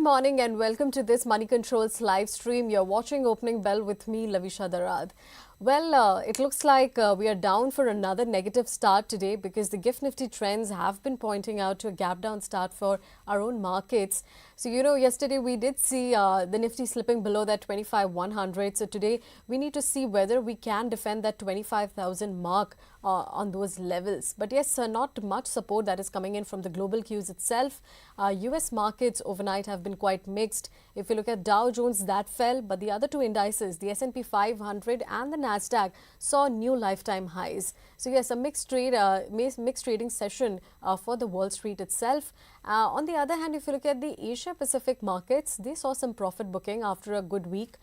morning and welcome to this Moneycontrol's live stream. You're watching Opening Bell with me, Lovisha Darad. Well, it looks like we are down for another negative start today because the gift Nifty trends have been pointing out to a gap down start for our own markets. So, yesterday we did see the Nifty slipping below that 25,100. So today we need to see whether we can defend that 25,000 mark on those levels. But yes, not much support that is coming in from the global cues itself. US markets overnight have been quite mixed. If you look at Dow Jones, that fell, but the other two indices, the S&P 500 and the Nasdaq, saw new lifetime highs. So yes, a mixed trading session for the Wall Street itself. On the other hand, if you look at the Asia Pacific markets, they saw some profit booking after a good week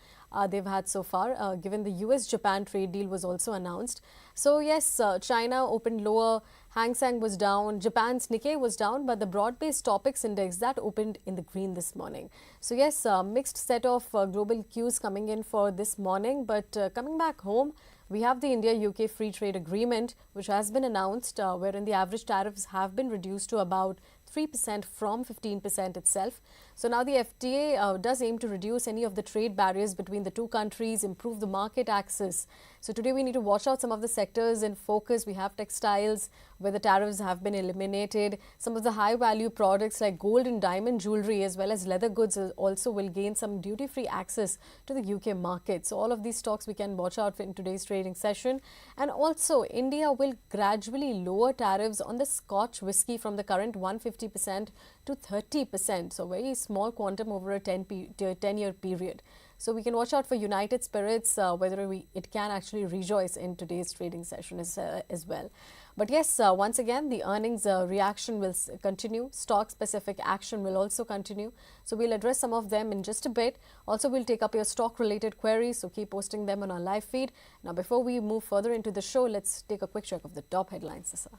they've had so far, given the US-Japan trade deal was also announced. So yes, China opened lower, Hang Seng was down, Japan's Nikkei was down, but the broad-based topics index that opened in the green this morning. So yes, mixed set of global cues coming in for this morning, but coming back home, we have the India-UK Free Trade Agreement, which has been announced, wherein the average tariffs have been reduced to about 3% from 15% itself. So now the FTA does aim to reduce any of the trade barriers between the two countries, improve the market access. So today we need to watch out some of the sectors in focus. We have textiles where the tariffs have been eliminated. Some of the high value products like gold and diamond jewelry as well as leather goods also will gain some duty-free access to the UK market. So all of these stocks we can watch out for in today's trading session. And also India will gradually lower tariffs on the Scotch whisky from the current 150% to 30%. So very small quantum over a 10-year period. So we can watch out for United Spirits, whether it can actually rejoice in today's trading session as well. But yes, once again, the earnings reaction will continue. Stock-specific action will also continue. So we'll address some of them in just a bit. Also, we'll take up your stock-related queries, so keep posting them on our live feed. Now, before we move further into the show, let's take a quick check of the top headlines, Sasa.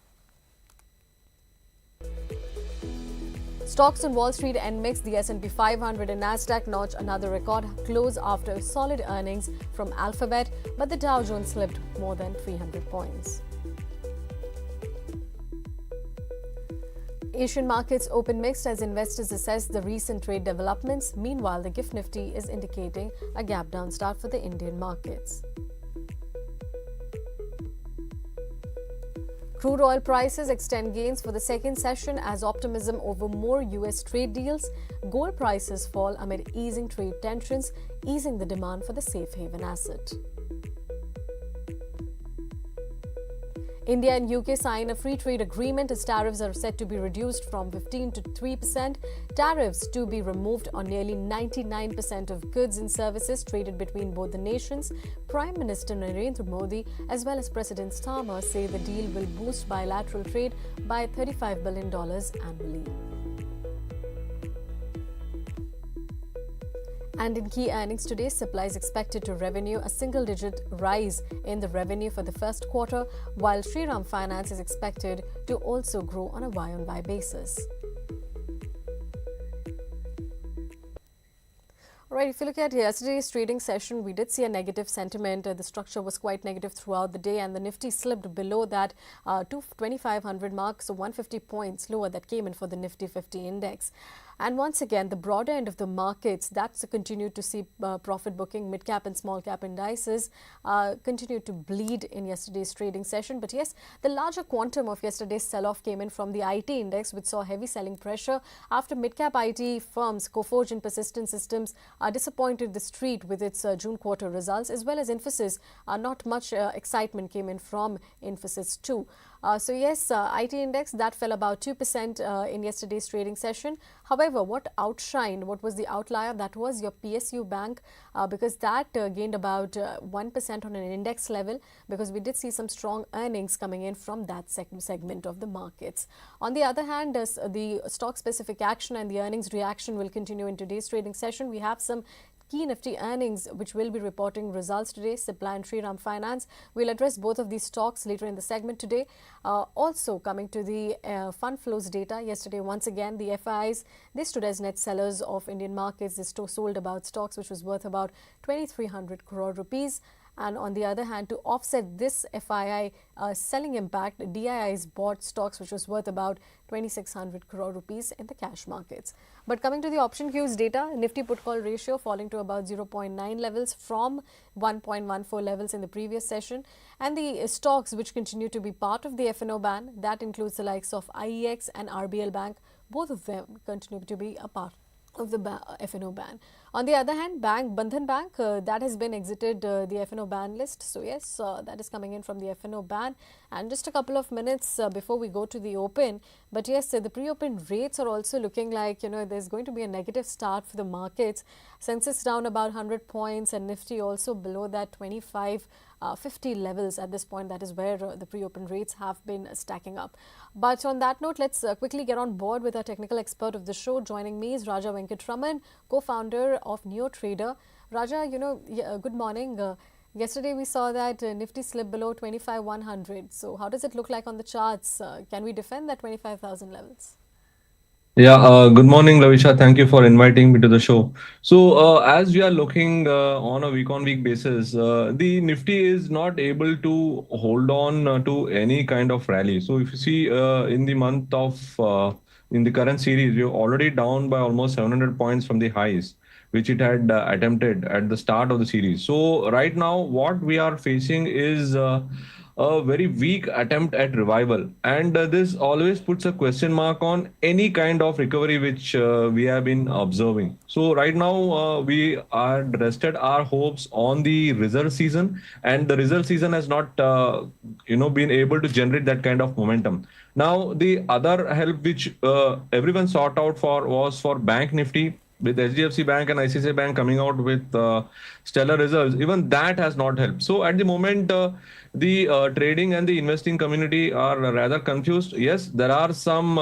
Stocks on Wall Street end mixed. The S&P 500 and Nasdaq notch another record close after solid earnings from Alphabet, but the Dow Jones slipped more than 300 points. Asian markets open mixed as investors assess the recent trade developments. Meanwhile, the gift Nifty is indicating a gap down start for the Indian markets. Crude oil prices extend gains for the second session as optimism over more US trade deals. Gold prices fall amid easing trade tensions, easing the demand for the safe haven asset. India and UK sign a free trade agreement as tariffs are set to be reduced from 15% to 3%. Tariffs to be removed on nearly 99% of goods and services traded between both the nations. Prime Minister Narendra Modi as well as President Pharma say the deal will boost bilateral trade by $35 billion annually. And in key earnings today, Cipla is expected to revenue a single-digit rise in the revenue for the first quarter, while Shriram Finance is expected to also grow on a Y-on-Y basis. All right, if you look at yesterday's trading session, we did see a negative sentiment. The structure was quite negative throughout the day, and the Nifty slipped below that 2,500 mark, so 150 points lower that came in for the Nifty 50 index. And once again, the broader end of the markets, that's continued to see profit booking. Midcap and Smallcap indices continued to bleed in yesterday's trading session. But yes, the larger quantum of yesterday's sell-off came in from the IT index, which saw heavy selling pressure after midcap IT firms Coforge and Persistent Systems disappointed the street with its June quarter results, as well as Infosys. Not much excitement came in from Infosys too. So yes, IT index that fell about 2% in yesterday's trading session. However, what outshined, what was the outlier, that was your PSU Bank, because that gained about 1% on an index level, because we did see some strong earnings coming in from that segment of the markets. On the other hand, the stock-specific action and the earnings reaction will continue in today's trading session. We have some key Nifty earnings which will be reporting results today, Cipla and Shriram Finance. We'll address both of these stocks later in the segment today. Also coming to the fund flows data yesterday, once again the FIs, they stood as net sellers of Indian markets. They sold about stocks which was worth about 2,300 crore rupees. And on the other hand, to offset this FII selling impact, DIIs bought stocks which was worth about 2,600 crore rupees in the cash markets. But coming to the option cues data, Nifty put call ratio falling to about 0.9 levels from 1.14 levels in the previous session. And the stocks which continue to be part of the F&O ban, that includes the likes of IEX and RBL Bank, both of them continue to be a part of the F&O ban. On the other hand, Bandhan Bank, that has been exited the F&O ban list. So yes, that is coming in from the F&O ban. And just a couple of minutes before we go to the open. But yes, the pre-open rates are also looking like, there's going to be a negative start for the markets. Sensex down about 100 points and Nifty also below that 50 levels at this point. That is where the pre-open rates have been stacking up. But on that note, let's quickly get on board with our technical expert of the show. Joining me is Raja Venkatraman, co-founder of NeoTrader. Raja, good morning. Yesterday we saw that Nifty slipped below 25,100. So how does it look like on the charts? Can we defend that 25,000 levels? Yeah, good morning, Lovisha. Thank you for inviting me to the show. So, as we are looking on a week-on-week basis, the Nifty is not able to hold on to any kind of rally. So, if you see in the month of in the current series, we're already down by almost 700 points from the highs, which it had attempted at the start of the series. So, right now, what we are facing is a very weak attempt at revival. And this always puts a question mark on any kind of recovery which we have been observing. So, right now, we are rested our hopes on the result season, and the result season has not, been able to generate that kind of momentum. Now, the other help which everyone sought out for was for Bank Nifty with HDFC Bank and ICICI Bank coming out with stellar results. Even that has not helped. So at the moment, the trading and the investing community are rather confused. Yes, there are some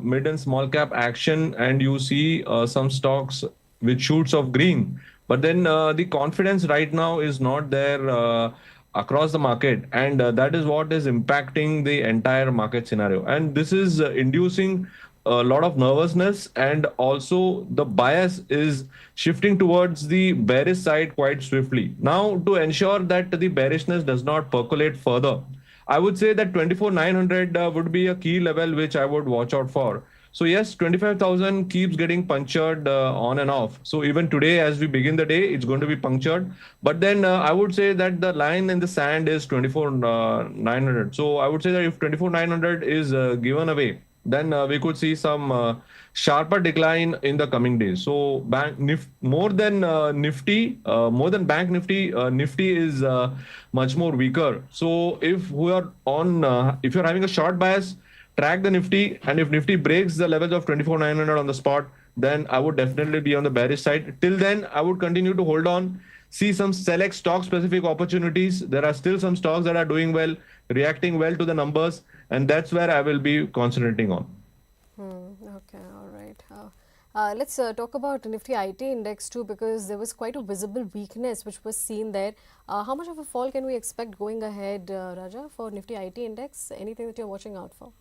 mid and small cap action, and you see some stocks with shoots of green. But then the confidence right now is not there across the market, and that is what is impacting the entire market scenario. And this is inducing a lot of nervousness, and also the bias is shifting towards the bearish side quite swiftly. Now, to ensure that the bearishness does not percolate further, I would say that 24,900 would be a key level which I would watch out for. So yes, 25,000 keeps getting punctured on and off. So even today, as we begin the day, it's going to be punctured. But then I would say that the line in the sand is 24,900. So I would say that if 24,900 is given away, then we could see some sharper decline in the coming days. So more than Nifty, more than Bank Nifty, Nifty is much more weaker. So if you're having a short bias, track the Nifty, and if Nifty breaks the levels of 24,900 on the spot, then I would definitely be on the bearish side. Till then, I would continue to hold on, see some select stock specific opportunities. There are still some stocks that are doing well, reacting well to the numbers, and that's where I will be concentrating on. Okay, all right. Let's talk about Nifty IT index too, because there was quite a visible weakness which was seen there. How much of a fall can we expect going ahead, Raja, for Nifty IT index? Anything that you're watching out for?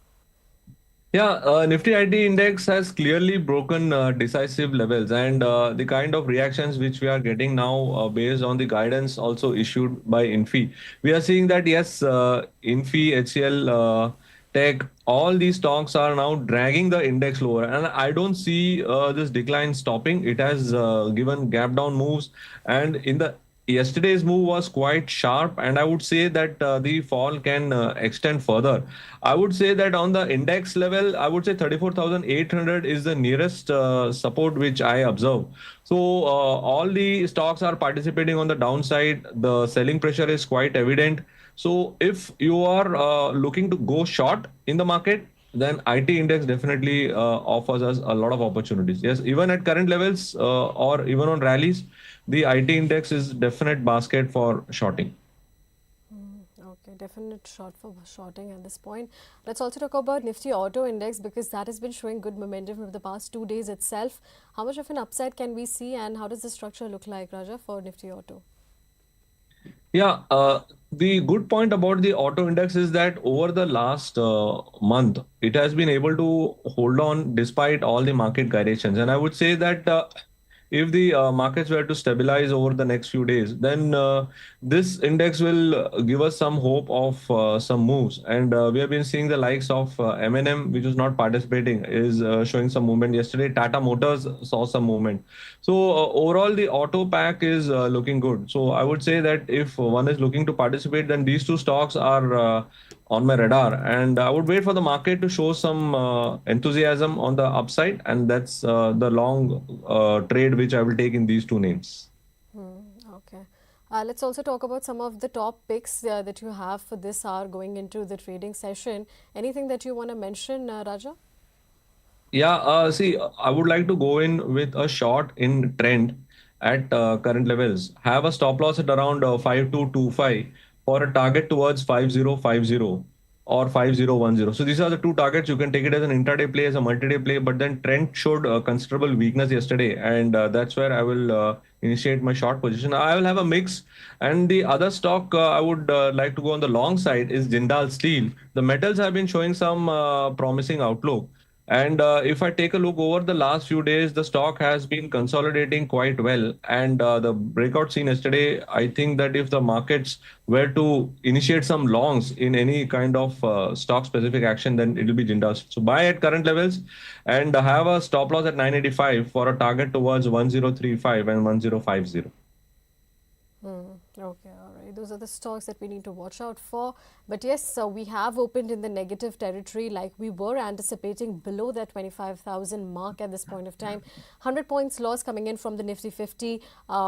Yeah, Nifty IT index has clearly broken decisive levels, and the kind of reactions which we are getting now based on the guidance also issued by Infi. We are seeing that yes, Infi, HCL, Tech, all these stocks are now dragging the index lower, and I don't see this decline stopping. It has given gap down moves, and in the yesterday's move was quite sharp, and I would say that the fall can extend further. I would say that on the index level, I would say 34,800 is the nearest support which I observe. So all the stocks are participating on the downside. The selling pressure is quite evident. So if you are looking to go short in the market, then IT index definitely offers us a lot of opportunities. Yes, even at current levels or even on rallies, the IT index is definite basket for shorting. Okay, definite short for shorting at this point. Let's also talk about Nifty Auto Index, because that has been showing good momentum for the past 2 days itself. How much of an upside can we see, and how does the structure look like, Raja, for Nifty Auto? Yeah, the good point about the auto index is that over the last month, it has been able to hold on despite all the market gyrations. And I would say that if the markets were to stabilize over the next few days, then this index will give us some hope of some moves. And we have been seeing the likes of M&M, which was not participating, is showing some movement. Yesterday, Tata Motors saw some movement. So overall, the auto pack is looking good. So I would say that if one is looking to participate, then these two stocks are on my radar, and I would wait for the market to show some enthusiasm on the upside, and that's the long trade which I will take in these two names. Okay. Let's also talk about some of the top picks that you have for this hour going into the trading session. Anything that you want to mention, Raja? Yeah, see, I would like to go in with a short in trend at current levels. Have a stop loss at around 5225 for a target towards 5050 or 5010. So these are the two targets. You can take it as an intraday play, as a multi-day play, but then trend showed considerable weakness yesterday, and that's where I will initiate my short position. I will have a mix, and the other stock I would like to go on the long side is Jindal Steel. The metals have been showing some promising outlook. And if I take a look over the last few days, the stock has been consolidating quite well. And the breakout seen yesterday, I think that if the markets were to initiate some longs in any kind of stock specific action, then it will be Jindal. So buy at current levels and have a stop loss at 985 for a target towards 1035 and 1050. Okay, all right. Those are the stocks that we need to watch out for. But yes, we have opened in the negative territory like we were anticipating below that 25,000 mark at this point of time. 100 points loss coming in from the Nifty 50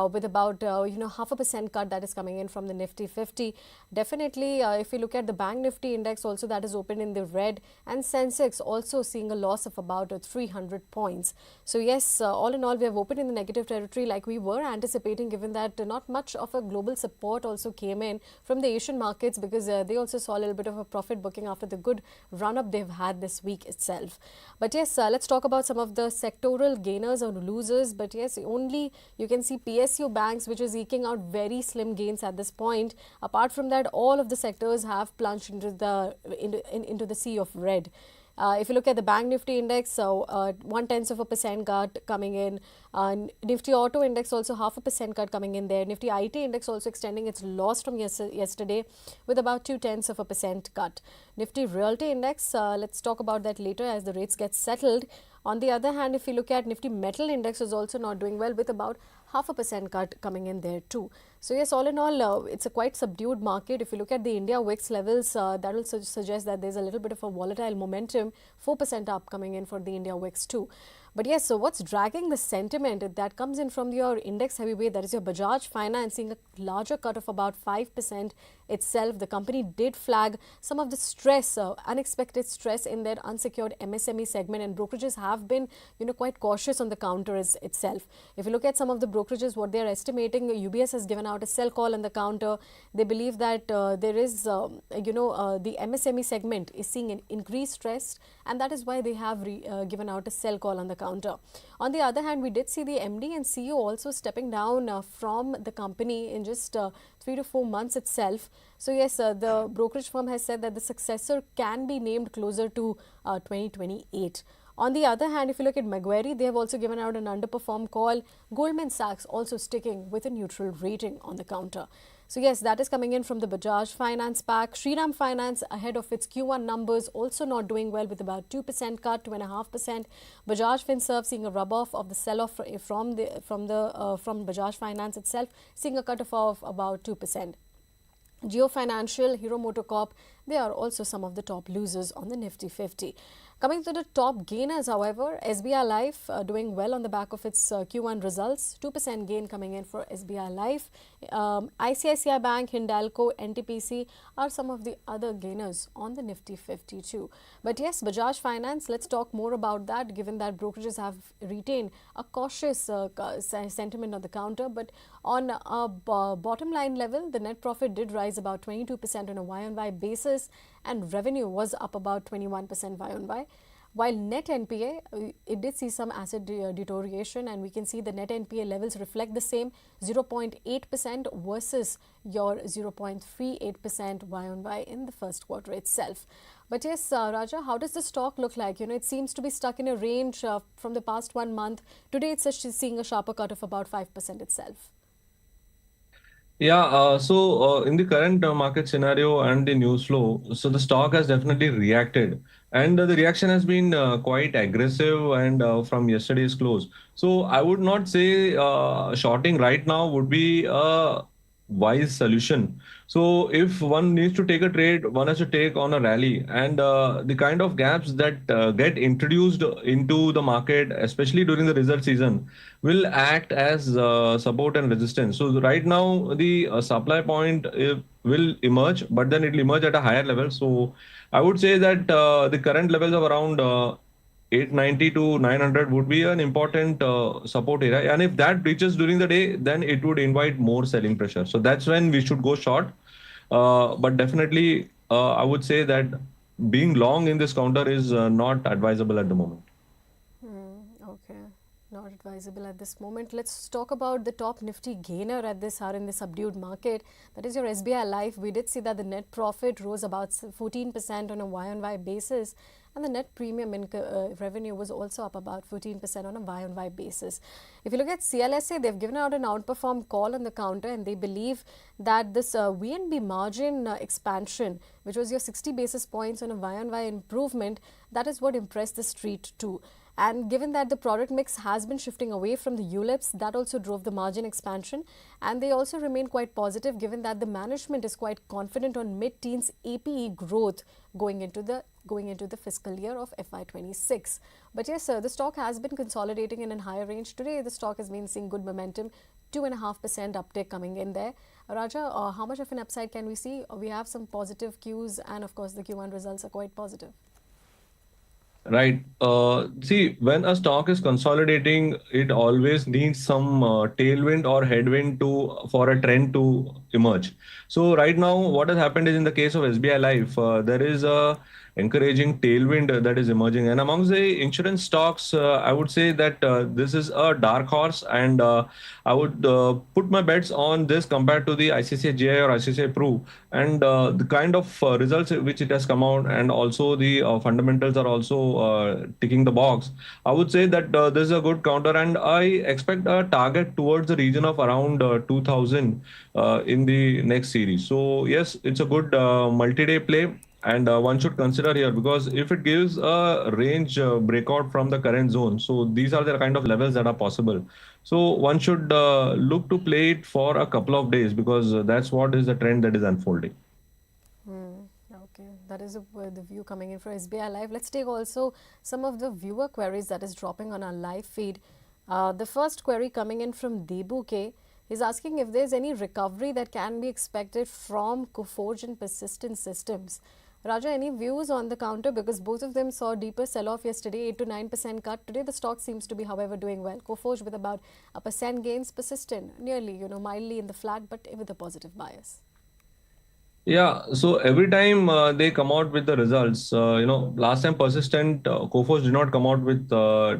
with about, 0.5% cut that is coming in from the Nifty 50. Definitely, if you look at the Bank Nifty index also that is open in the red, and Sensex also seeing a loss of about 300 points. So yes, all in all, we have opened in the negative territory like we were anticipating, given that not much of a global support also came in from the Asian markets, because they also saw a little bit of a profit booking after the good run up they've had this week itself. But yes, let's talk about some of the sectoral gainers or losers. But yes, only you can see PSU banks, which is eking out very slim gains at this point. Apart from that, all of the sectors have plunged into the sea of red. If you look at the Bank Nifty index, so 0.1% cut coming in. Nifty Auto index also 0.5% cut coming in there. Nifty IT index also extending its loss from yesterday with about 0.2% cut. Nifty Realty index, let's talk about that later as the rates get settled. On the other hand, if you look at Nifty Metal index is also not doing well with about 0.5% cut coming in there too. So yes, all in all, it's a quite subdued market. If you look at the India VIX levels, that will suggest that there's a little bit of a volatile momentum, 4% up coming in for the India VIX too. But yes, so what's dragging the sentiment? That comes in from your index heavyweight, that is your Bajaj Finance, seeing a larger cut of about 5% itself. The company did flag some of the stress, unexpected stress in their unsecured MSME segment, and brokerages have been, quite cautious on the counter itself. If you look at some of the brokerages, what they are estimating, UBS has given out a sell call on the counter. They believe that there is, the MSME segment is seeing an increased stress, and that is why they have given out a sell call on the counter. On the other hand, we did see the MD and CEO also stepping down from the company in just 3 to 4 months itself. So yes, the brokerage firm has said that the successor can be named closer to 2028. On the other hand, if you look at Macquarie, they have also given out an underperform call. Goldman Sachs also sticking with a neutral rating on the counter. So yes, that is coming in from the Bajaj Finance pack. Shriram Finance ahead of its Q1 numbers, also not doing well with about 2% cut, 2.5%. Bajaj Finserv seeing a rub-off of the sell-off from Bajaj Finance itself, seeing a cut of about 2%. Geo Financial, Hero MotoCorp, they are also some of the top losers on the Nifty 50. Coming to the top gainers, however, SBI Life doing well on the back of its Q1 results. 2% gain coming in for SBI Life. ICICI Bank, Hindalco, NTPC are some of the other gainers on the Nifty 50 too. But yes, Bajaj Finance, let's talk more about that, given that brokerages have retained a cautious sentiment on the counter. But on a bottom line level, the net profit did rise about 22% on a Y-on-Y basis, and revenue was up about 21% Y-on-Y. While net NPA, it did see some asset deterioration, and we can see the net NPA levels reflect the same 0.8% versus your 0.38% Y on Y in the first quarter itself. But yes, Raja, how does the stock look like? It seems to be stuck in a range from the past 1 month. Today, it's seeing a sharper cut of about 5% itself. Yeah, in the current market scenario and the news flow, so the stock has definitely reacted, and the reaction has been quite aggressive and from yesterday's close. So I would not say shorting right now would be a wise solution. So if one needs to take a trade, one has to take on a rally, and the kind of gaps that get introduced into the market, especially during the result season, will act as support and resistance. So right now, the supply point will emerge, but then it will emerge at a higher level. So I would say that the current levels of around 890 to 900 would be an important support area. And if that breaches during the day, then it would invite more selling pressure. So that's when we should go short. But definitely, I would say that being long in this counter is not advisable at the moment. Okay, not advisable at this moment. Let's talk about the top Nifty gainer at this hour in the subdued market. That is your SBI Life. We did see that the net profit rose about 14% on a Y on Y basis, and the net premium revenue was also up about 14% on a Y on Y basis. If you look at CLSA, they've given out an outperform call on the counter, and they believe that this VNB margin expansion, which was your 60 basis points on a Y on Y improvement, that is what impressed the street too. And given that the product mix has been shifting away from the ULIPs, that also drove the margin expansion. And they also remain quite positive given that the management is quite confident on mid-teens APE growth going into the fiscal year of FY26. But yes, sir, the stock has been consolidating in a higher range. Today, the stock has been seeing good momentum, 2.5% uptick coming in there. Raja, how much of an upside can we see? We have some positive cues, and of course, the Q1 results are quite positive. Right. See, when a stock is consolidating, it always needs some tailwind or headwind to for a trend to emerge. So right now, what has happened is in the case of SBI Life, there is a encouraging tailwind that is emerging. And amongst the insurance stocks, I would say that this is a dark horse, and I would put my bets on this compared to the ICICI GI or ICICI Pru, and the kind of results which it has come out, and also the fundamentals are also ticking the box. I would say that this is a good counter, and I expect a target towards the region of around 2000 in the next series. So yes, it's a good multi-day play, and one should consider here, because if it gives a range breakout from the current zone, so these are the kind of levels that are possible. So one should look to play it for a couple of days, because that's what is the trend that is unfolding. Okay, that is the view coming in for SBI Live. Let's take also some of the viewer queries that is dropping on our live feed. The first query coming in from Debu K is asking if there's any recovery that can be expected from Coforge and Persistent Systems. Raja, any views on the counter? Because both of them saw deeper sell-off yesterday, 8 to 9% cut. Today, the stock seems to be, however, doing well. Coforge with about a percent gains, Persistent nearly, mildly in the flat, but with a positive bias. Yeah, so every time they come out with the results, last time Persistent, Coforge did not come out with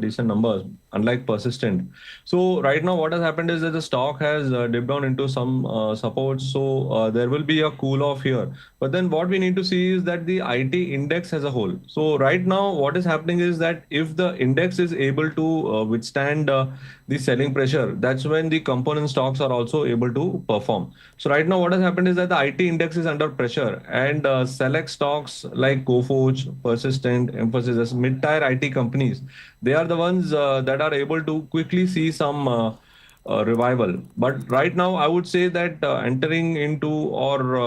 decent numbers, unlike Persistent. So right now, what has happened is that the stock has dipped down into some support. So there will be a cool off here. But then what we need to see is that the IT index as a whole. So right now, what is happening is that if the index is able to withstand the selling pressure, that's when the component stocks are also able to perform. So right now, what has happened is that the IT index is under pressure, and select stocks like Coforge, Persistent, Emphasis, as mid-tier IT companies, they are the ones that are able to quickly see some revival. But right now, I would say that entering into or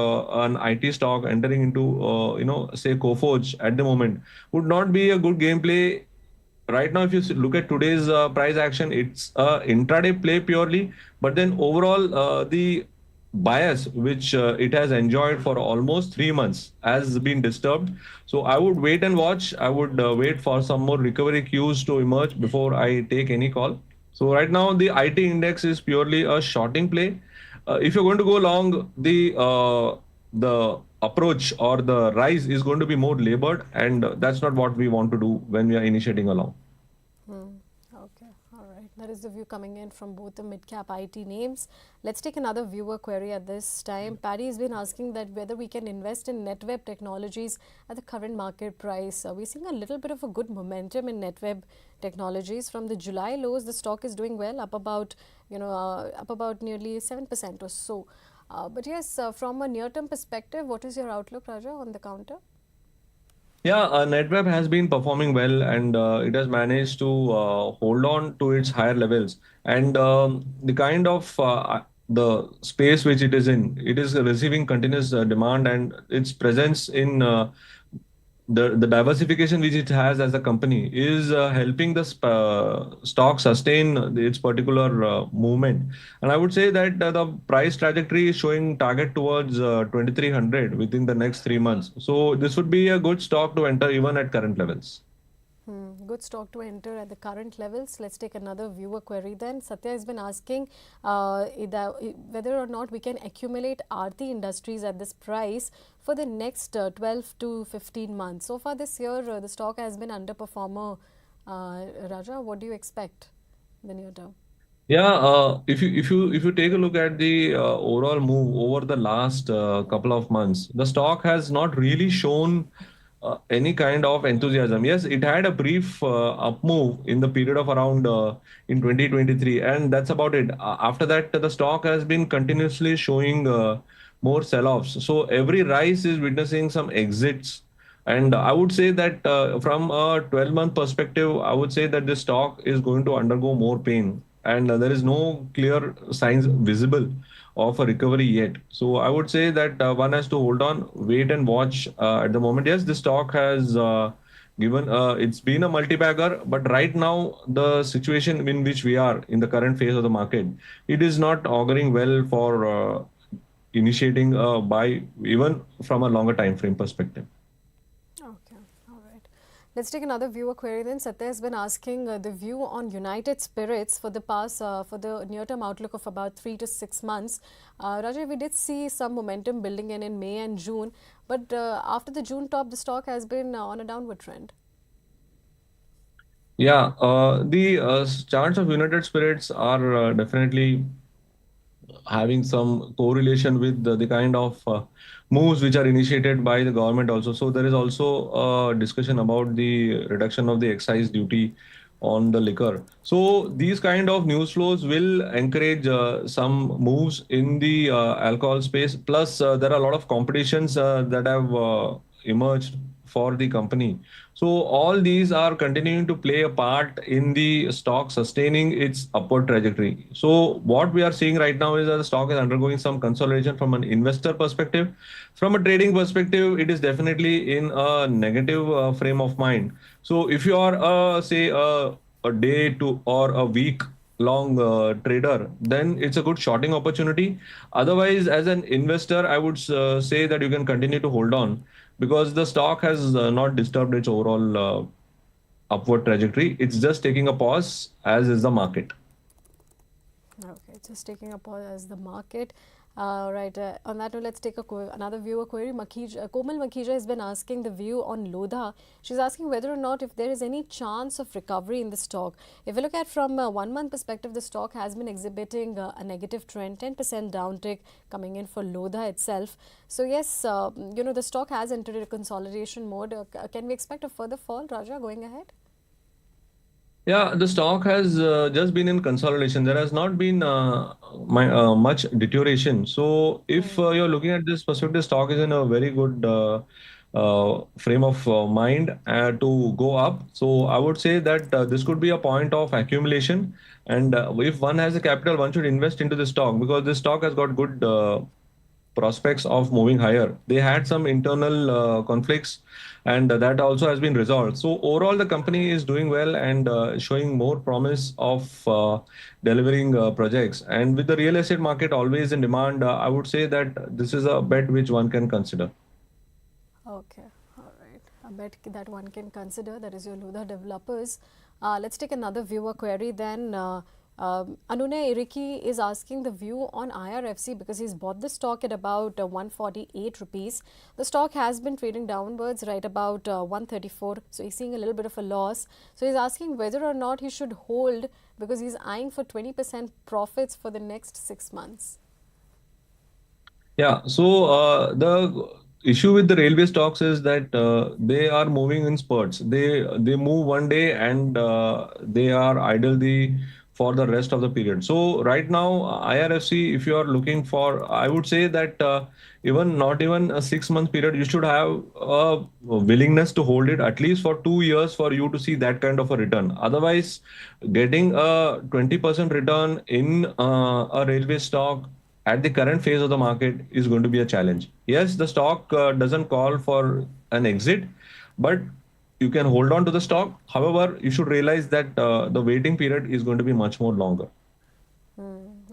an IT stock entering into say Coforge at the moment would not be a good gameplay. Right now, if you look at today's price action, it's a intraday play purely, but then overall the bias which it has enjoyed for almost 3 months has been disturbed. So I would wait and watch. I would wait for some more recovery cues to emerge before I take any call. So right now the IT index is purely a shorting play. If you're going to go long, the approach or the rise is going to be more labored, and that's not what we want to do when we are initiating along. Okay, all right. That is the view coming in from both the mid-cap IT names. Let's take another viewer query at this time. Paddy has been asking that whether we can invest in NetWeb Technologies at the current market price. We're seeing a little bit of a good momentum in NetWeb Technologies. From the July lows, the stock is doing well, up about, up about nearly 7% or so. But yes, from a near-term perspective, what is your outlook, Raja, on the counter? Yeah, NetWeb has been performing well, and it has managed to hold on to its higher levels. And the kind of the space which it is in, it is receiving continuous demand, and its presence in the diversification which it has as a company is helping the stock sustain its particular movement. And I would say that the price trajectory is showing target towards 2300 within the next 3 months. So this would be a good stock to enter even at current levels. Good stock to enter at the current levels. Let's take another viewer query then. Satya has been asking whether or not we can accumulate Aarti Industries at this price for the next 12 to 15 months. So far this year, the stock has been underperformer. Raja, what do you expect in the near term? Yeah, if you take a look at the overall move over the last couple of months, the stock has not really shown any kind of enthusiasm. Yes, it had a brief up move in the period of around in 2023, and that's about it. After that, the stock has been continuously showing more sell-offs. So every rise is witnessing some exits. And I would say that from a 12-month perspective, I would say that the stock is going to undergo more pain, and there is no clear signs visible of a recovery yet. So I would say that one has to hold on, wait and watch. At the moment, yes, the stock has given it's been a multi-bagger, but right now the situation in which we are in the current phase of the market, it is not auguring well for initiating a buy even from a longer time frame perspective. Okay, all right. Let's take another viewer query then. Satya has been asking the view on United Spirits for the past, for the near-term outlook of about 3 to 6 months. Raja, we did see some momentum building in May and June, but after the June top, the stock has been on a downward trend. Yeah, the charts of United Spirits are definitely having some correlation with the kind of moves which are initiated by the government also. So there is also a discussion about the reduction of the excise duty on the liquor. So these kind of news flows will encourage some moves in the alcohol space. Plus, there are a lot of competitions that have emerged for the company. So all these are continuing to play a part in the stock sustaining its upward trajectory. So what we are seeing right now is that the stock is undergoing some consolidation from an investor perspective. From a trading perspective, it is definitely in a negative frame of mind. So if you are say a day to or a week long trader, then it's a good shorting opportunity. Otherwise, as an investor, I would say that you can continue to hold on because the stock has not disturbed its overall upward trajectory. It's just taking a pause, as is the market. Okay, just taking a pause as the market. Right, on that note, let's take another viewer query. Komal Makija has been asking the view on Lodha. She's asking whether or not if there is any chance of recovery in the stock. If you look at from a 1 month perspective, the stock has been exhibiting a negative trend, 10% downtick coming in for Lodha itself. So yes, the stock has entered a consolidation mode. Can we expect a further fall, Raja, going ahead? Yeah, the stock has just been in consolidation. There has not been much deterioration. So, if you're looking at this perspective, stock is in a very good frame of mind to go up. So, I would say that this could be a point of accumulation. And if one has a capital, one should invest into the stock because this stock has got good prospects of moving higher. They had some internal conflicts, and that also has been resolved. So overall, the company is doing well and showing more promise of delivering projects. And with the real estate market always in demand, I would say that this is a bet which one can consider. Okay, all right. I bet that one can consider. That is your Ludha developers. Let's take another viewer query then. Anune Iriki is asking the view on IRFC because he's bought the stock at about 148 rupees. The stock has been trading downwards right about 134, so he's seeing a little bit of a loss. So he's asking whether or not he should hold because he's eyeing for 20% profits for the next 6 months. Yeah, so the issue with the railway stocks is that they are moving in spurts. They move one day and they are idle the for the rest of the period. So right now, IRFC, if you are looking for, I would say that even not even a 6 month period, you should have a willingness to hold it at least for 2 years for you to see that kind of a return. Otherwise, getting a 20% return in a railway stock at the current phase of the market is going to be a challenge. Yes, the stock doesn't call for an exit, but you can hold on to the stock. However, you should realize that the waiting period is going to be much more longer.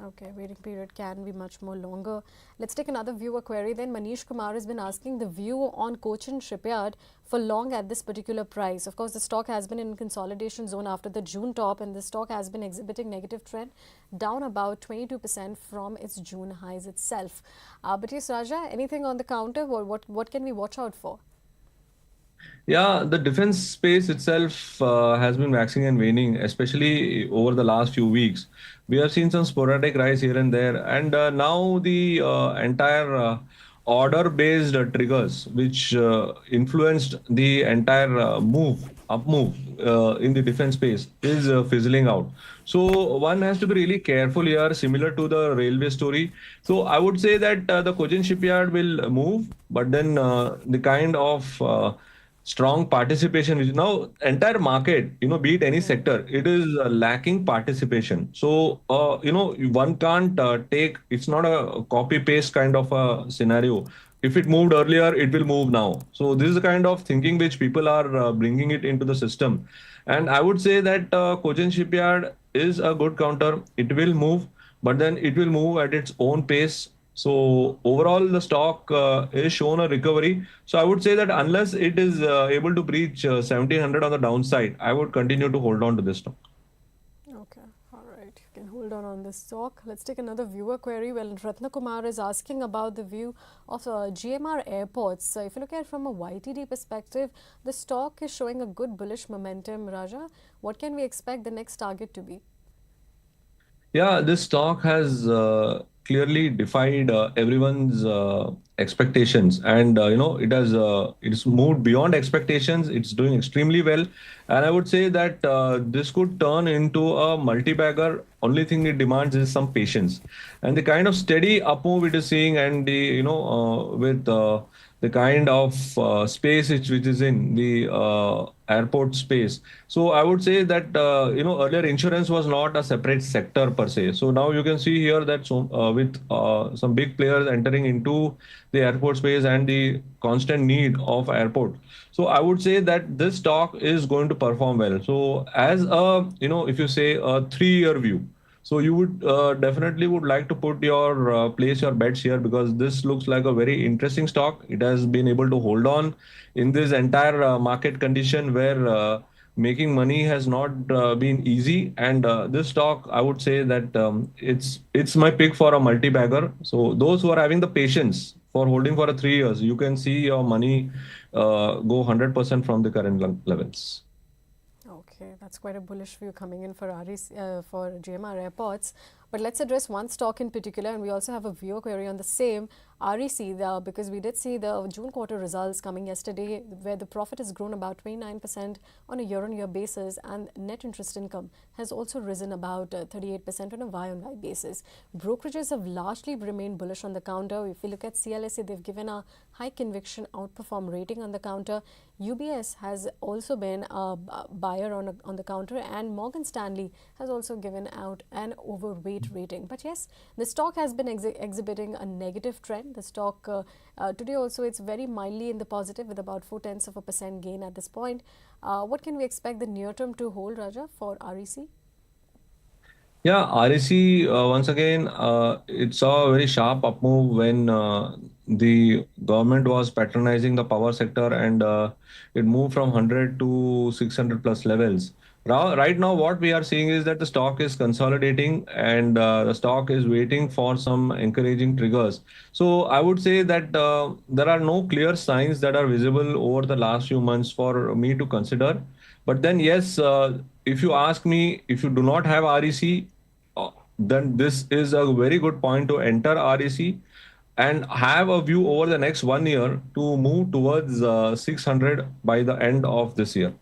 Okay, waiting period can be much more longer. Let's take another viewer query then. Manish Kumar has been asking the view on Cochin Shipyard for long at this particular price. Of course, the stock has been in consolidation zone after the June top, and the stock has been exhibiting negative trend, down about 22% from its June highs itself. But yes, Raja, anything on the counter? What can we watch out for? Yeah, the defense space itself has been waxing and waning, especially over the last few weeks. We have seen some sporadic rise here and there, and now the entire order-based triggers, which influenced the entire up move in the defense space, is fizzling out. So one has to be really careful here, similar to the railway story. So I would say that the Cochin shipyard will move, but then the kind of strong participation which now entire market, be it any sector, it is lacking participation. So one can't take, it's not a copy paste kind of a scenario. If it moved earlier, it will move now. So this is the kind of thinking which people are bringing it into the system. And I would say that Cochin shipyard is a good counter. It will move, but then it will move at its own pace. So overall, the stock is shown a recovery. So I would say that unless it is able to breach 1700 on the downside, I would continue to hold on to this stock. Okay, all right. You can hold on this stock. Let's take another viewer query. Well, Ratna Kumar is asking about the view of GMR Airports. So if you look at it from a YTD perspective, the stock is showing a good bullish momentum. Raja, what can we expect the next target to be? Yeah, this stock has clearly defied everyone's expectations, and it's moved beyond expectations. It's doing extremely well, and I would say that this could turn into a multi-bagger. Only thing it demands is some patience, and the kind of steady up move it is seeing, and the with the kind of space which is in the airport space. So I would say that earlier insurance was not a separate sector per se. So now you can see here that with some big players entering into the airport space and the constant need of airport. So I would say that this stock is going to perform well. So as a if you say a 3 year view. So you would definitely would like to put your place your bets here because this looks like a very interesting stock. It has been able to hold on in this entire market condition where making money has not been easy. And this stock, I would say that it's my pick for a multi-bagger. So those who are having the patience for holding for a 3 years, you can see your money go 100% from the current levels. Okay, that's quite a bullish view coming in for for GMR Airports. But let's address one stock in particular, and we also have a viewer query on the same REC because we did see the June quarter results coming yesterday, where the profit has grown about 29% on a year-on-year basis, and net interest income has also risen about 38% on a Y-on-Y basis. Brokerages have largely remained bullish on the counter. If you look at CLSA, they've given a high conviction outperform rating on the counter. UBS has also been a buyer on the counter, and Morgan Stanley has also given out an overweight rating. But yes, the stock has been exhibiting a negative trend. The stock today also it's very mildly in the positive with about 0.4% gain at this point. What can we expect the near term to hold, Raja, for REC? Yeah, REC, once again, it saw a very sharp up move when the government was patronizing the power sector and it moved from 100 to 600 plus levels. Right now, what we are seeing is that the stock is consolidating and the stock is waiting for some encouraging triggers. So I would say that there are no clear signs that are visible over the last few months for me to consider. But then, yes, if you ask me, if you do not have REC, then this is a very good point to enter REC and have a view over the next 1 year to move towards 600 by the end of this year.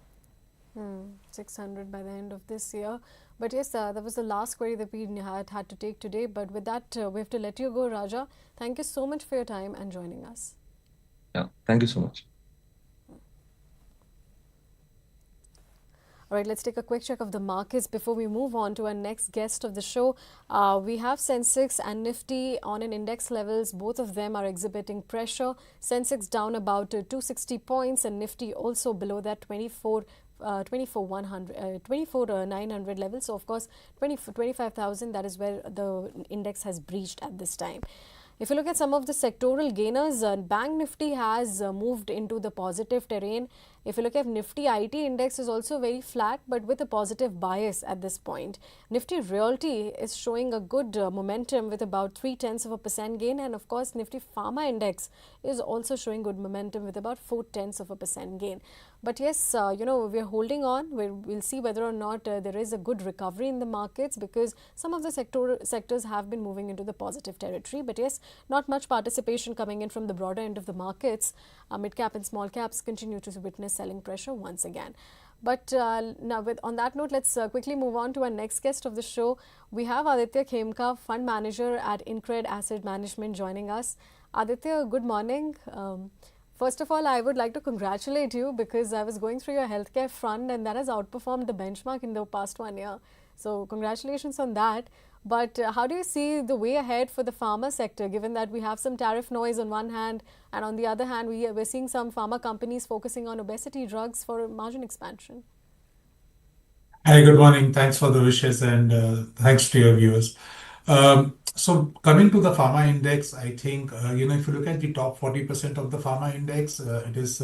600 by the end of this year. But yes, that was the last query that we had to take today. But with that, we have to let you go, Raja. Thank you so much for your time and joining us. Yeah, thank you so much. All right, let's take a quick check of the markets before we move on to our next guest of the show. We have Sensex and Nifty on an index levels. Both of them are exhibiting pressure. Sensex down about 260 points and Nifty also below that 24,900 level. So, of course, 25,000, that is where the index has breached at this time. If you look at some of the sectoral gainers, Bank Nifty has moved into the positive terrain. If you look at Nifty IT index is also very flat but with a positive bias at this point. Nifty Realty is showing a good momentum with about 0.3% gain, and of course Nifty Pharma index is also showing good momentum with about 0.4% gain. But yes, we're holding on. We'll see whether or not there is a good recovery in the markets because some of the sectors have been moving into the positive territory. But yes, not much participation coming in from the broader end of the markets. Mid-cap and small caps continue to witness selling pressure once again. But now, on that note, let's quickly move on to our next guest of the show. We have Aditya Khemka, fund manager at InCred Asset Management, joining us. Aditya, good morning. First of all, I would like to congratulate you because I was going through your healthcare fund and that has outperformed the benchmark in the past 1 year. So, congratulations on that. But how do you see the way ahead for the pharma sector, given that we have some tariff noise on one hand, and on the other hand, we're seeing some pharma companies focusing on obesity drugs for margin expansion? Hi, good morning. Thanks for the wishes and thanks to your viewers. So coming to the pharma index, I think if you look at the top 40% of the pharma index, it is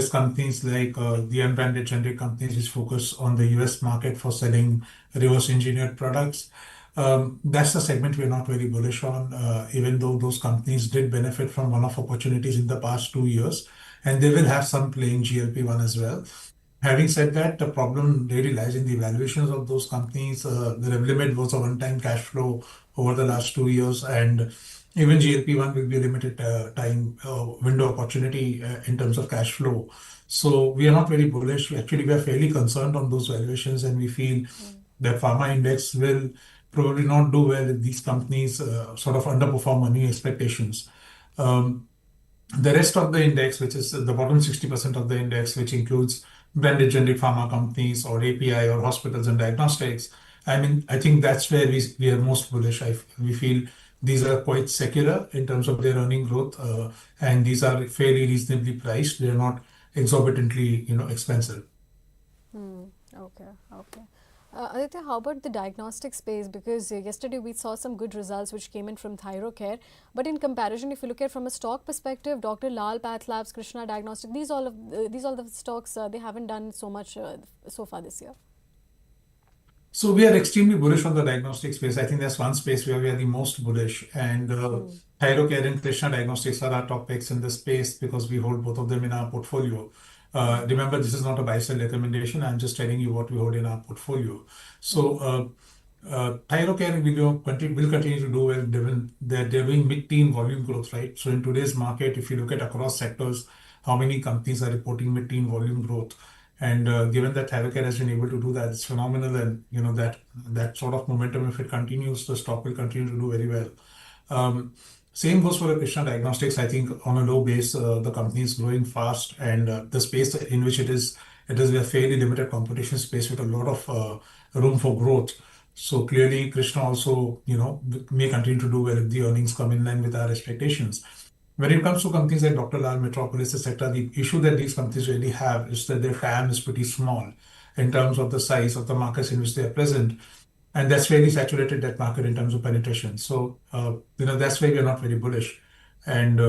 companies like the unbranded generic companies which focus on the US market for selling reverse engineered products. That's the segment we're not very bullish on, even though those companies did benefit from one-off opportunities in the past 2 years, and they will have some play in GLP-1 as well. Having said that, the problem really lies in the valuations of those companies. The Revlimid was a one-time cash flow over the last 2 years, and even GLP-1 will be a limited time window opportunity in terms of cash flow. So we are not very bullish. Actually, we are fairly concerned on those valuations, and we feel that pharma index will probably not do well if these companies sort of underperform on new expectations. Um, the rest of the index, which is the bottom 60% of the index, which includes branded generic pharma companies or API or hospitals and diagnostics, I mean, I think that's where we are most bullish. We feel these are quite secular in terms of their earning growth, and these are fairly reasonably priced. They're not exorbitantly, expensive. Okay, okay. Aditya, how about the diagnostic space? Because yesterday we saw some good results which came in from Thyrocare. But in comparison, if you look at from a stock perspective, Dr. Lal Path Labs, Krishna Diagnostic, these all the stocks they haven't done so much so far this year. So we are extremely bullish on the diagnostic space. I think that's one space where we are the most bullish. And Thyrocare and Krishna Diagnostics are our top picks in this space because we hold both of them in our portfolio. Remember, this is not a buy-sell recommendation. I'm just telling you what we hold in our portfolio. So Thyrocare will continue to do well given that they're doing mid-teen volume growth, right? So in today's market, if you look at across sectors, how many companies are reporting mid-teen volume growth? And given that Thavacare has been able to do that, it's phenomenal. And that sort of momentum, if it continues, the stock will continue to do very well. Same goes for the Krishna Diagnostics. I think on a low base, the company is growing fast, and the space in which it is a fairly limited competition space with a lot of room for growth. So clearly, Krishna also, may continue to do well if the earnings come in line with our expectations. When it comes to companies like Dr. Lal, Metropolis, etc., the issue that these companies really have is that their TAM is pretty small in terms of the size of the markets in which they are present. And that's really saturated that market in terms of penetration. So, that's why we are not very bullish. And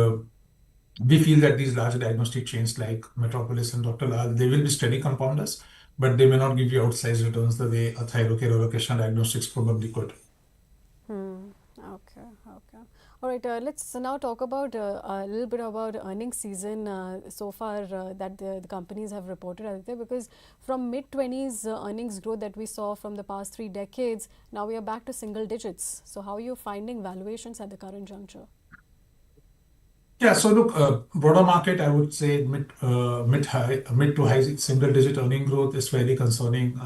we feel that these large diagnostic chains like Metropolis and Dr. Lal, they will be steady compounders, but they may not give you outsized returns the way a Thyrocare or a Krishna Diagnostics probably could. Okay, okay. All right, let's now talk about a little bit about earnings season so far that the companies have reported, Aditya, because from mid-20s earnings growth that we saw from the past 3 decades, now we are back to single digits. So how are you finding valuations at the current juncture? Yeah, so look, broader market, I would say mid to high single digit earning growth is fairly concerning.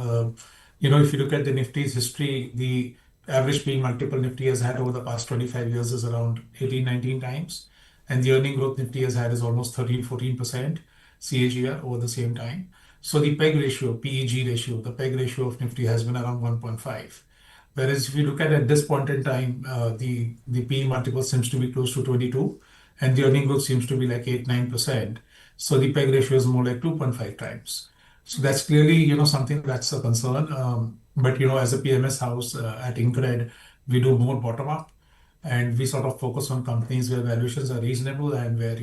If you look at the Nifty's history, the average P/E multiple Nifty has had over the past 25 years is around 18, 19 times. And the earning growth Nifty has had is almost 13, 14% CAGR over the same time. So the PEG ratio, PEG ratio, the PEG ratio of Nifty has been around 1.5. Whereas if you look at this point in time, the PE multiple seems to be close to 22, and the earning growth seems to be like 8, 9%. So the PEG ratio is more like 2.5 times. So that's clearly, something that's a concern. But, as a PMS house at InCred, we do more bottom up, and we sort of focus on companies where valuations are reasonable and where,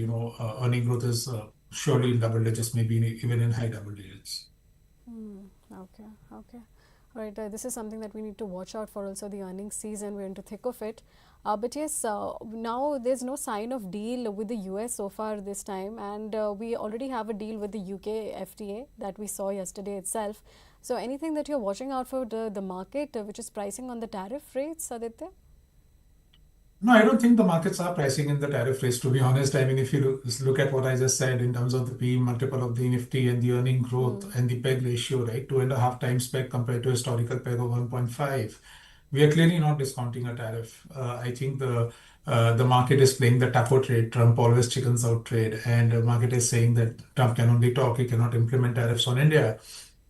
earning growth is surely in double digits, maybe even in high double digits. Okay, okay. All right, this is something that we need to watch out for also the earnings season. We're into thick of it. But yes, now there's no sign of deal with the US so far this time, and we already have a deal with the UK FTA that we saw yesterday itself. So anything that you're watching out for the market, which is pricing on the tariff rates, Aditya? No, I don't think the markets are pricing in the tariff rates, to be honest. I mean, if you look at what I just said in terms of the PE multiple of the Nifty and the earning growth and the PEG ratio, right? 2.5 times PEG compared to historical PEG of 1.5. We are clearly not discounting a tariff. I think the market is playing the tougher trade. Trump always chickens out trade, and the market is saying that Trump can only talk, he cannot implement tariffs on India.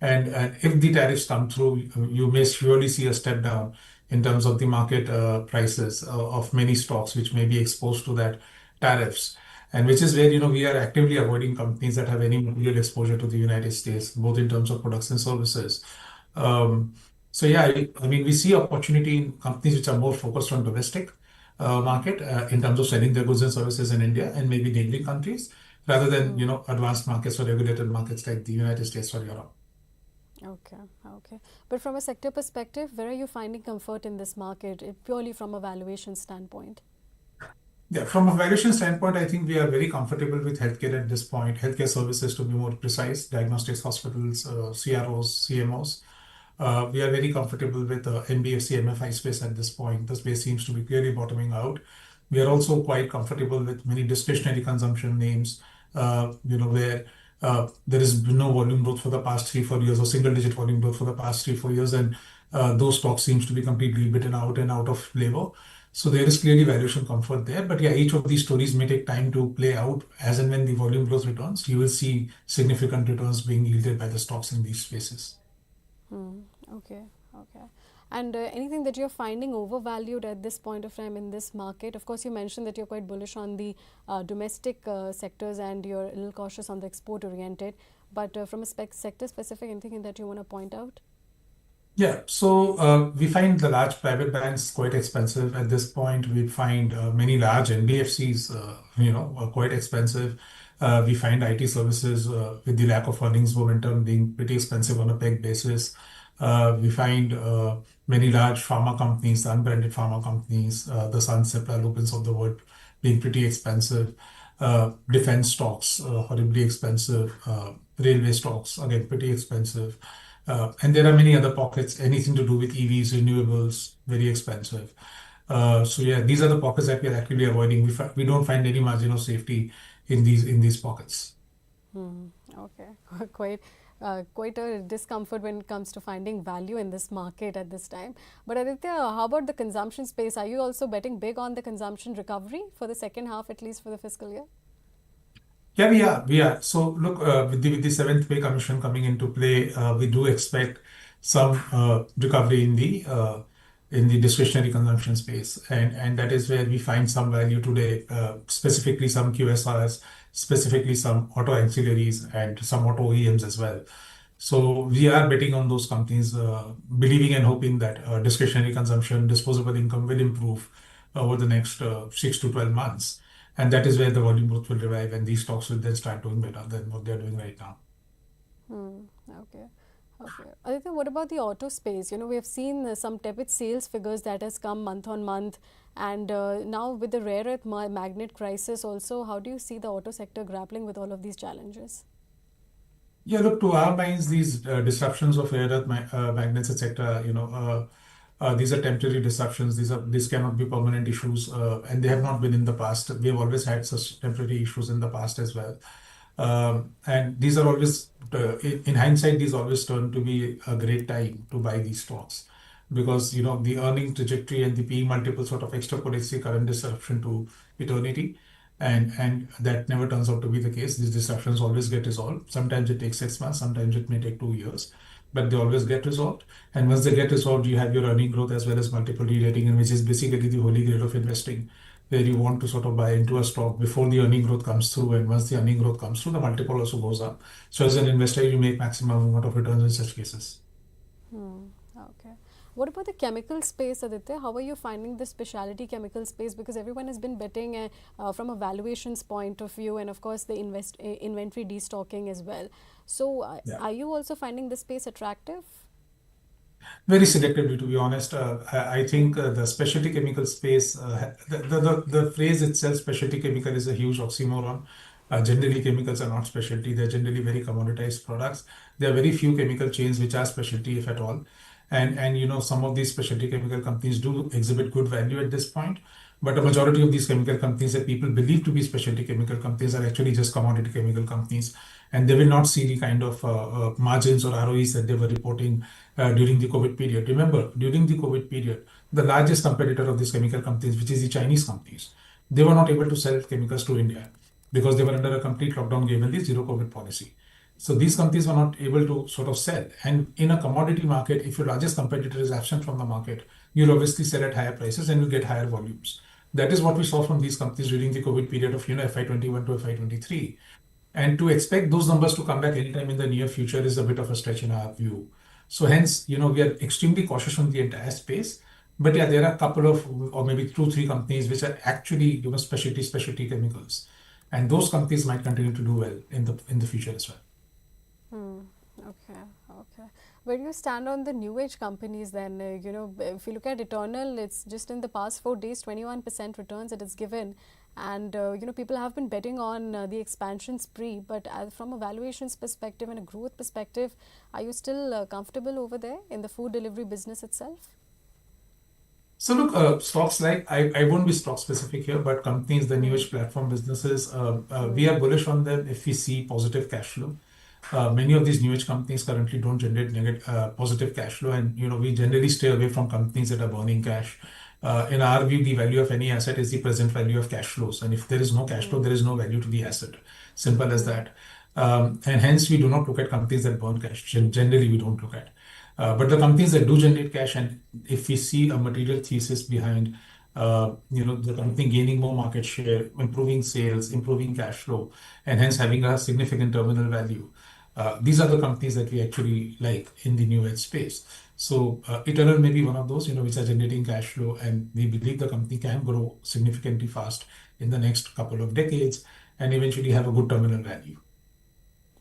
And if the tariffs come through, you may surely see a step down in terms of the market prices of many stocks which may be exposed to that tariffs. And which is where, we are actively avoiding companies that have any material exposure to the United States, both in terms of products and services. Um, so yeah, I mean, we see opportunity in companies which are more focused on domestic market in terms of selling their goods and services in India and maybe neighboring countries, rather than, advanced markets or regulated markets like the United States or Europe. Okay, okay. But from a sector perspective, where are you finding comfort in this market, purely from a valuation standpoint? Yeah, from a valuation standpoint, I think we are very comfortable with healthcare at this point. Healthcare services, to be more precise, diagnostics hospitals, CROs, CMOs. We are very comfortable with the NBFC MFI space at this point. The space seems to be clearly bottoming out. We are also quite comfortable with many discretionary consumption names, where there is no volume growth for the past 3, 4 years or single digit volume growth for the past 3, 4 years. And those stocks seems to be completely bitten out and out of flavor. So there is clearly valuation comfort there. But yeah, each of these stories may take time to play out. As and when the volume growth returns, you will see significant returns being yielded by the stocks in these spaces. Okay, okay. And anything that you're finding overvalued at this point of time in this market? Of course, you mentioned that you're quite bullish on the domestic sectors and you're a little cautious on the export oriented. But from a sector specific, anything that you want to point out? Yeah, so we find the large private banks quite expensive at this point. We find many large NBFCs, are quite expensive. We find IT services with the lack of earnings momentum being pretty expensive on a peg basis. We find many large pharma companies, the unbranded pharma companies, the Sun, Cipla, Lupins of the world being pretty expensive. Defense stocks, horribly expensive. Railway stocks, again, pretty expensive. And there are many other pockets, anything to do with EVs, renewables, very expensive. So yeah, these are the pockets that we are actively avoiding. We don't find any margin of safety in these pockets. Okay, quite quite a discomfort when it comes to finding value in this market at this time. But Aditya, how about the consumption space? Are you also betting big on the consumption recovery for the second half, at least for the fiscal year? Yeah, we are. So look, with the seventh pay commission coming into play, we do expect some recovery in the discretionary consumption space, and that is where we find some value today, specifically some QSRs, specifically some auto ancillaries, and some auto OEMs as well. So we are betting on those companies, believing and hoping that discretionary consumption, disposable income will improve over the next 6 to 12 months. And that is where the volume growth will revive, and these stocks will then start doing better than what they're doing right now. Hmm. Okay. Okay. Aditya, what about the auto space? We have seen some tepid sales figures that has come month on month, and now with the rare earth magnet crisis also, how do you see the auto sector grappling with all of these challenges? Yeah, look, to our minds, these disruptions of rare earth magnets, etc., these are temporary disruptions. These cannot be permanent issues, and they have not been in the past. We have always had such temporary issues in the past as well. And these are always, in hindsight, these always turn to be a great time to buy these stocks because the earning trajectory and the PE multiple sort of extrapolates the current disruption to eternity. And that never turns out to be the case. These disruptions always get resolved. Sometimes it takes 6 months, sometimes it may take 2 years, but they always get resolved. And once they get resolved, you have your earning growth as well as multiple re-rating, and which is basically the holy grail of investing, where you want to sort of buy into a stock before the earning growth comes through. And once the earning growth comes through, the multiple also goes up. So as an investor, you make maximum amount of returns in such cases. Hmm. Okay. What about the chemical space, Aditya? How are you finding the specialty chemical space? Because everyone has been betting from a valuations point of view, and of course the inventory destocking as well. So, Yeah. are you also finding this space attractive? Very selectively, to be honest. I think the specialty chemical space, the phrase itself, specialty chemical, is a huge oxymoron. Generally, chemicals are not specialty. They're generally very commoditized products. There are very few chemical chains which are specialty, if at all. And some of these specialty chemical companies do exhibit good value at this point. But a majority of these chemical companies that people believe to be specialty chemical companies are actually just commodity chemical companies. And they will not see the kind of margins or ROEs that they were reporting during the COVID period. Remember, during the COVID period, the largest competitor of these chemical companies, which is the Chinese companies, they were not able to sell chemicals to India because they were under a complete lockdown given the zero COVID policy. So these companies were not able to sort of sell. And in a commodity market, if your largest competitor is absent from the market, you'll obviously sell at higher prices and you'll get higher volumes. That is what we saw from these companies during the COVID period of FY21 to FY23. And to expect those numbers to come back anytime in the near future is a bit of a stretch in our view. So hence, we are extremely cautious on the entire space. But yeah, there are a couple of, or maybe two, three companies which are actually, specialty chemicals. And those companies might continue to do well in the future as well. Hmm. Okay. Okay. Where do you stand on the new age companies then? If you look at Eternal, it's just in the past 4 days, 21% returns it is given. And, people have been betting on the expansion spree. But from a valuations perspective and a growth perspective, are you still comfortable over there in the food delivery business itself? So look, stocks like I won't be stock specific here, but companies, the new Hmm. age platform businesses, we Hmm. are bullish on them if we see positive cash flow. Many of these new age companies currently don't generate positive cash flow, and we generally stay away from companies that are burning cash. In our view, the value of any asset is the present value of cash flows, and if there is no cash flow, Hmm. there is no value to the asset. Simple as Hmm. that. And hence, we do not look at companies that burn cash. Generally, we don't look at. But the companies that do generate cash, and if we see a material thesis behind, the company gaining more market share, improving sales, improving cash flow, and hence having a significant terminal value, these are the companies that we actually like in the new age space. So Eternal may be one of those, which are generating cash flow, and we believe the company can grow significantly fast in the next couple of decades and eventually have a good terminal value.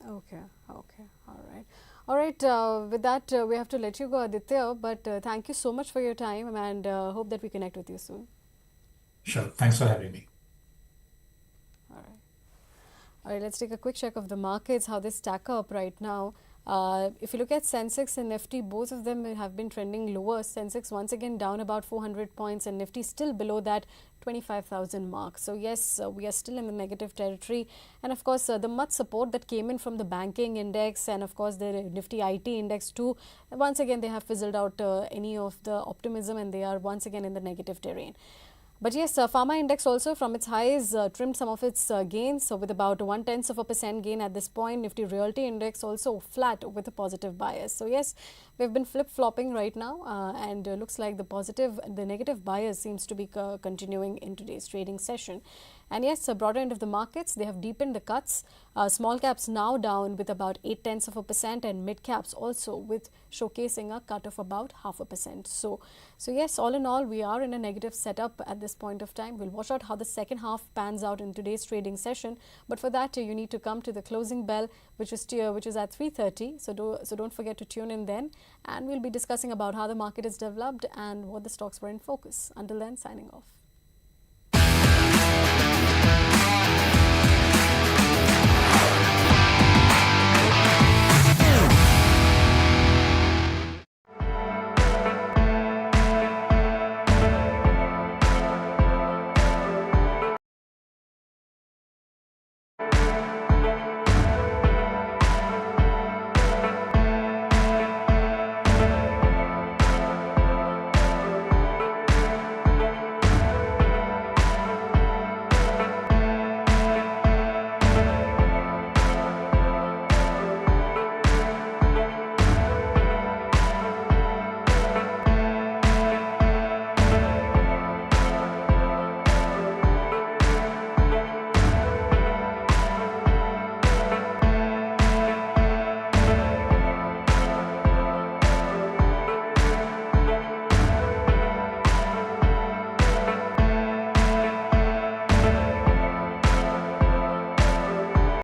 Okay, okay, all right. All right, with that, we have to let you go, Aditya, but thank you so much for your time and hope that we connect with you soon. Sure. Thanks for having me. All right. All right, let's take a quick check of the markets, how they stack up right now. If you look at Sensex and Nifty, both of them have been trending lower. Sensex once again down about 400 points and Nifty still below that 25,000 mark. So yes, we are still in the negative territory. And of course, the much support that came in from the banking index and of course the Nifty IT index too, once again they have fizzled out any of the optimism and they are once again in the negative terrain. But yes, Pharma index also from its highs trimmed some of its gains. So with about 0.1% gain at this point, Nifty Realty index also flat with a positive bias. So yes, we've been flip-flopping right now and looks like the negative bias seems to be continuing in today's trading session. And yes, the broader end of the markets, they have deepened the cuts. Small caps now down with about 0.8%, and mid caps also with showcasing a cut of about 0.5%. So yes, all in all, we are in a negative setup at this point of time. We'll watch out how the second half pans out in today's trading session. But for that, you need to come to the closing bell, which is at 3:30. So don't forget to tune in then, and we'll be discussing about how the market is developed and what the stocks were in focus. Until then, signing off.